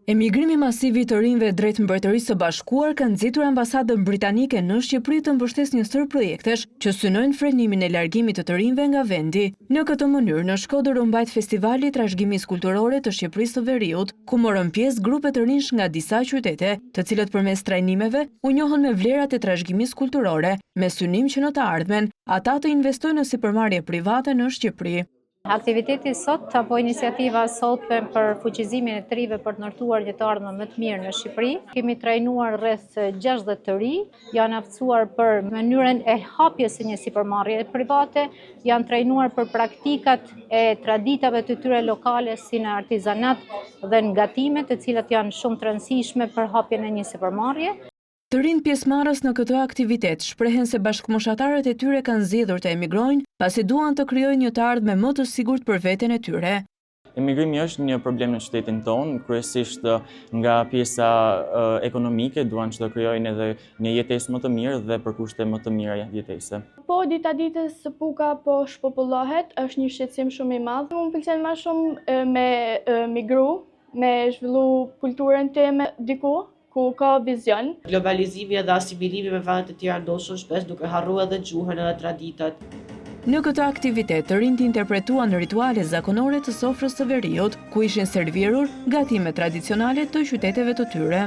Emigrimi masiv I të rinjve drejt Mbretërisë së Bashkuar ka nxitur ambasadën britanike në Shqipëri të mbështesë një sër projektesh që synojnë frenimin e largimit të rinjve nga vendi. Në këtë mënyrë, në Shkodër u mbajt festivali I trashëgimisë kulturore të Shqipërisë së Veriut, ku morën pjesë grupe të rinj nga disa qytete, të cilët përmes trajnimeve u njohën me vlerat e trashëgimisë kulturore, me synim që në të ardhmen ata të investojnë në sipërmarrje private në Shqipëri. Aktiviteti sot apo iniciativa sotme për fuqizimin e të rive për të ndërtuar një të ardhmen më të mirë në Shqipëri. Kemi trajnuar rreth 60 të ri, janë aftësuar për mënyrën e hapjes së një sipërmarrjeje private, janë trajnuar për praktikat e traditave të tyre lokale si në artizanat dhe në gatime, të cilat janë shumë të rëndësishme për hapjen e një sipërmarrjeje. Të rinj pjesëmarrës në këtë aktivitet shprehen se bashkëmoshatarët e tyre kanë zgjedhur të emigrojnë, pasi duan të krijojnë një të ardhme më të sigurt për veten e tyre. Emigrimi është një problem në shtetin tonë, kryesisht nga pjesa ekonomike, duan që të krijojnë edhe një jetesë më të mirë dhe për kushte më të mira jetese. Po dita ditës puka po shpopullohet, është një shqetësim shumë I madh. Më pëlqen më shumë me migru, me zhvillu kulturën time diku ku ka vizion. Globalizimi dhe asimilimi me vende të tjera ndoshta shpesh duke harruar edhe gjuhën edhe traditat. Në këtë aktivitet të rinjt interpretuan rituale zakonore të sofrës së veriut, ku ishin servirur gatime tradicionale të qyteteve të tyre.